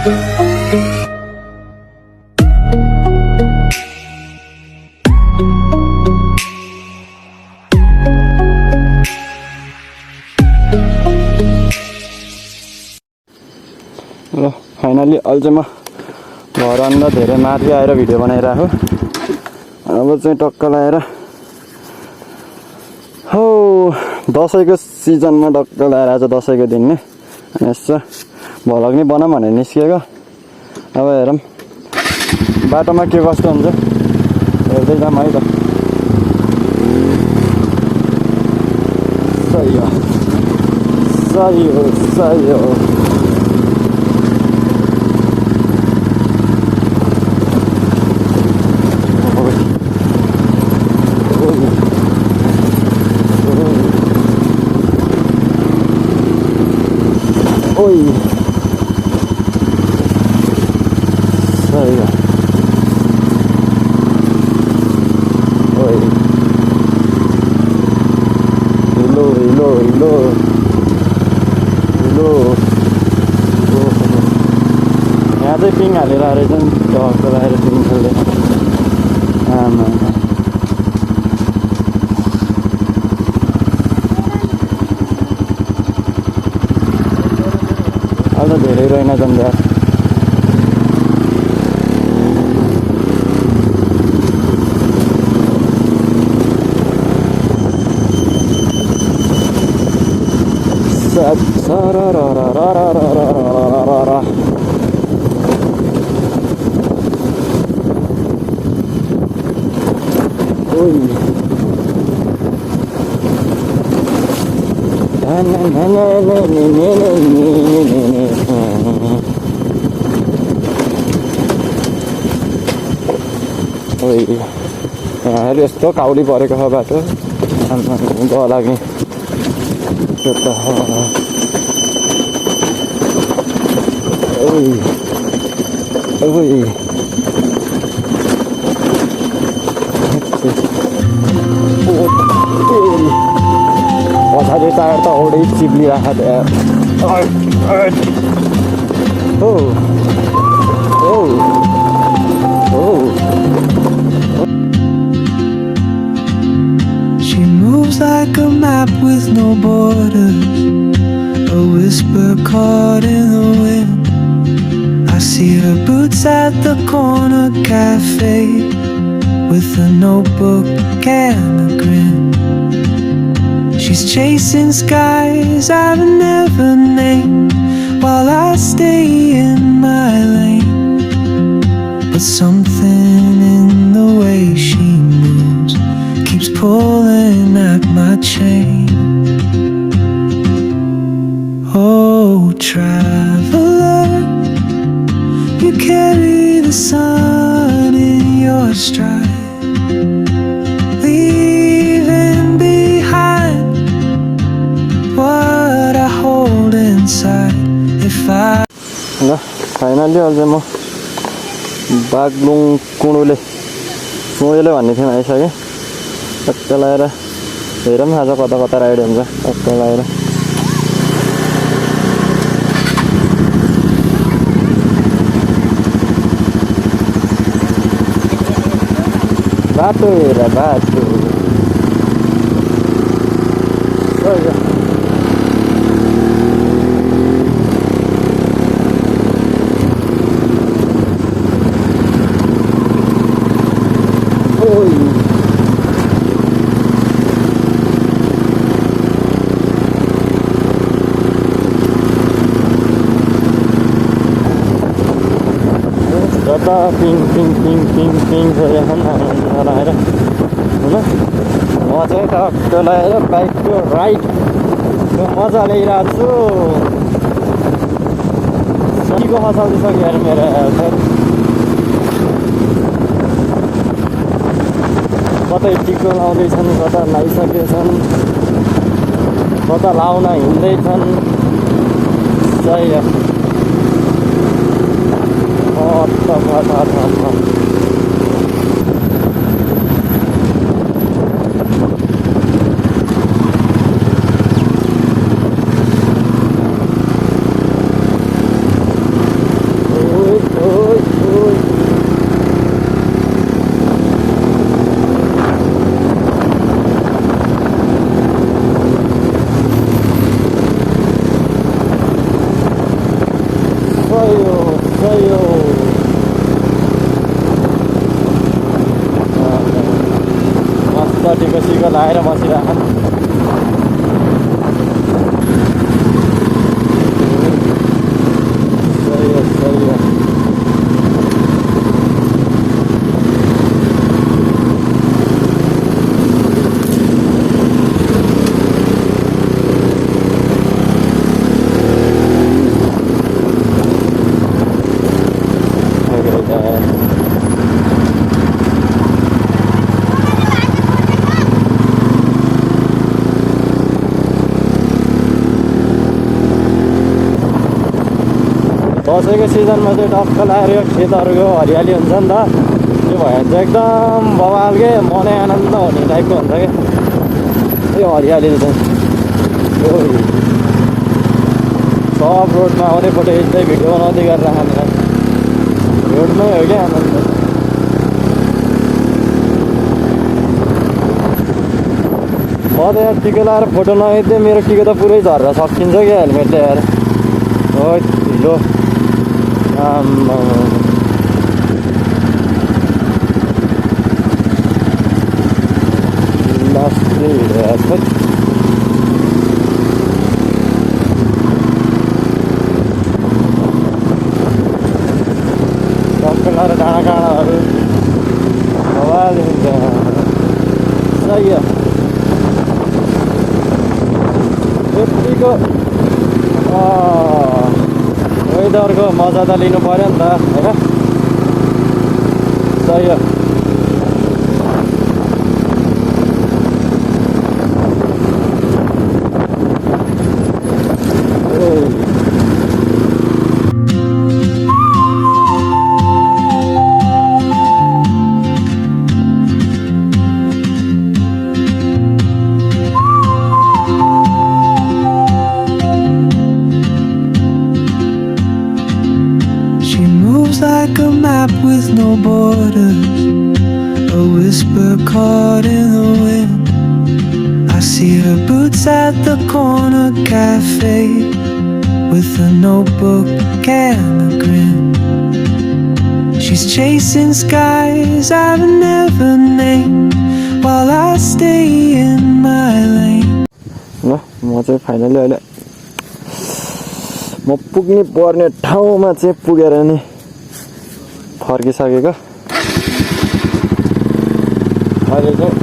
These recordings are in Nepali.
ल फाइनली अहिले चाहिँ म घर अन्त धेरै माथि आएर भिडियो बनाइरहेको। अब चाहिँ टक्क लगाएर हो दसैँको सिजनमा टक्क लगाएर आज दसैँको दिन नि यसो भ्लग नि बनाऊँ भनेर निस्किएको। अब हेरौँ बाटोमा के कस्तो हुन्छ हेर्दै जाऊँ है त। सही हो सही हो सही हो। Oi. Sही है। Oi. Hello, hello, hello. Hello. यहाँ चाहिँ पिङ हालेर रहेछ नि टक्क लगाएर पिङ खेल्दै। आमा अब त धेरै रहेन जम्दा यहाँ यस्तो काउली परेको छ बाटो गयो लागि त्यो त पछाडि टायर त औडै चिप्लिरहेको She moves like a map with no borders, a whisper caught in the wind. I see her boots at the corner cafe with a notebook and a grin. She's chasing skies I've never named while I stay in my lane. But something in the way she moves keeps pulling at my chain. Oh, traveler, you carry the sun in your stride, leaving behind what I hold inside. If I ल फाइनली अहिले म बागलुङ कुँडुले भन्ने ठाउँ आइसकेँ। टक्क लगाएर हेरौँ आज कता कता राइड हुन्छ। टक्क लगाएर बाटो हेर बाटो पिङ पिङ पिङ पिङ पिङ लगाएर होइन म चाहिँ टक्क लगाएर बाइकको राइडको मजा लिइरहेको छु। सहीको मचाउँदैछ यार मेरो कतै टिको लाउँदैछन् कता लाइसकेछन् कता लाउन हिँड्दैछन्। सही हो सही हो मस्त टिको सिको लगाएर बसिरहेको सही हो सही हो दसैँको सिजनमा चाहिँ टक्क लगाएर यो खेतहरूको हरियाली हुन्छ नि त त्यो भएर चाहिँ एकदम बवालकै मनै आनन्द हुने टाइपको हुन्छ क्या यो हरियाली चाहिँ सब रोडमा आउनेपट्टि यस्तै भिडियो बनाउँदै गरेर हामीलाई रोडमै हो क्या आनन्द म त यहाँ टिको लगाएर फोटो नखिच्दै मेरो टिको त पुरै झरेर सकिन्छ क्या हेलमेटले यार हो ढिलो टक्कर डाँडा काँडाहरू आवाज हुन्छ सही हो यतिको वेदरको मजा त लिनु पऱ्यो नि त होइन सही हो like a map with no borders, a whisper caught in the wind. I see her boots at the corner cafe with a notebook and a grin. She's chasing skies I've never named while I stay in my lane. ल म चाहिँ फाइनली अहिले म पुग्ने पर्ने ठाउँमा चाहिँ पुगेर नि फर्किसकेको अहिले चाहिँ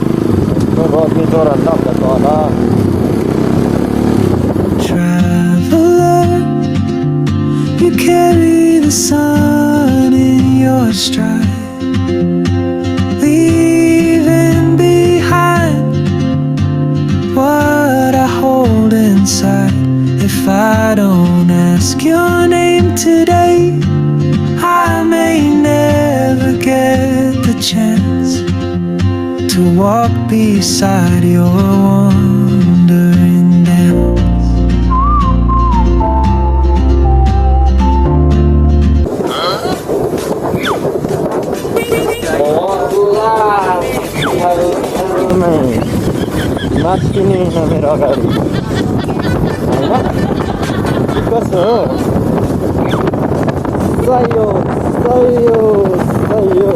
रत्नी चोरहरू तल Traveler, you carry the sun in your stride, leaving behind what I hold inside. If I don't ask your name today, I may never get the chance to walk beside your wandering dance. नाच्ने मेरो अगाडि होइन कसो हो सही हो सही हो सही हो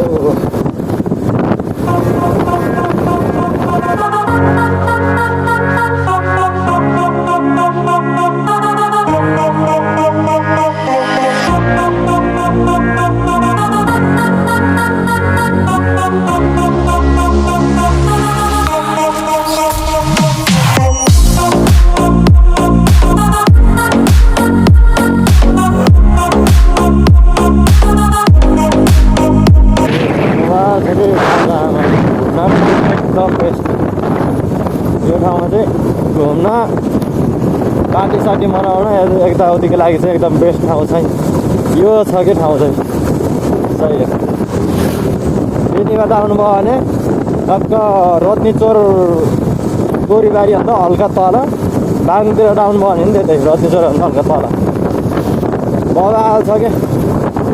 यो ठाउँमा चाहिँ घुम्न पार्टी सार्टी मनाउन यताउतिको लागि चाहिँ एकदम बेस्ट ठाउँ चाहिँ यो छ कि ठाउँ चाहिँ सही हो यतिबाट आउनुभयो भने टक्क रत्नी चोर गोरीबारी भन्दा हल्का तल बाङतिर आउनुभयो भने नि त्यतै रत्नी चोर भन्दा हल्का तल बगाल छ क्या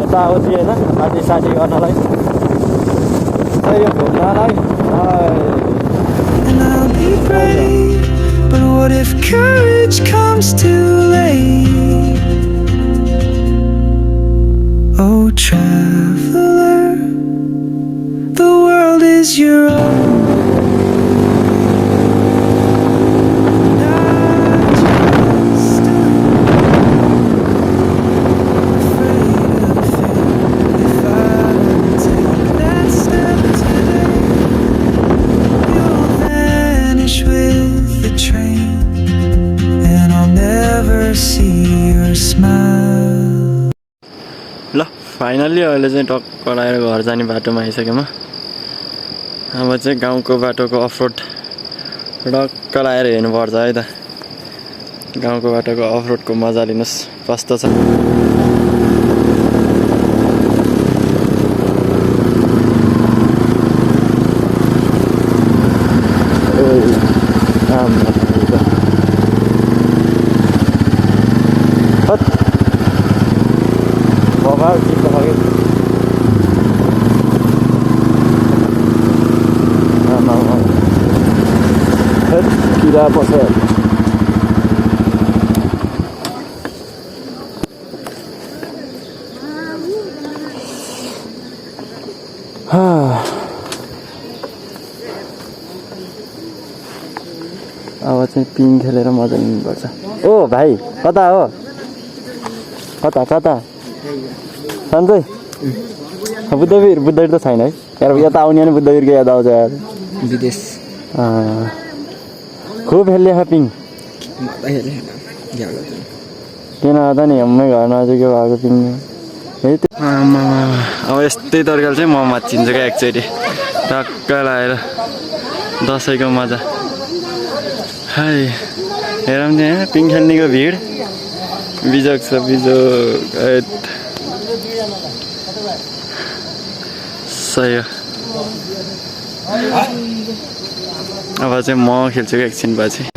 यताउति होइन पार्टी सार्टी गर्नलाई सही हो घुम्नलाई And I'll be brave, but what if courage comes too late? Oh, is your own. ल फाइनल्ली अहिले चाहिँ टक्क लगाएर घर जाने बाटोमा आइसकेँ म अब चाहिँ गाउँको बाटोको अफरोड टक्क लगाएर हेर्नुपर्छ है त गाउँको बाटोको अफरोडको मजा लिनुहोस् कस्तो छ किरा पसेर अब चाहिँ पिङ खेलेर मजा लिनुपर्छ ओ भाइ कता हो कता कता सन्चै बुद्धवीर बुद्धवीर त छैन है यार यता आउने भने बुद्धवीरको याद आउँछ यार विदेश खुब खेल्ने पिङ किन त नि हाम्रै घर नजिकै भएको पिङ अब यस्तै तरिकाले चाहिँ म माचिन्छ क्या एकचोटि टक्क लगाएर दसैँको मजा हाई हेरौँ त्यहाँ पिङ खेल्नेको भिड बिजोग छ बिजोग सही हो अब चाहिँ म खेल्छु एकछिन पछि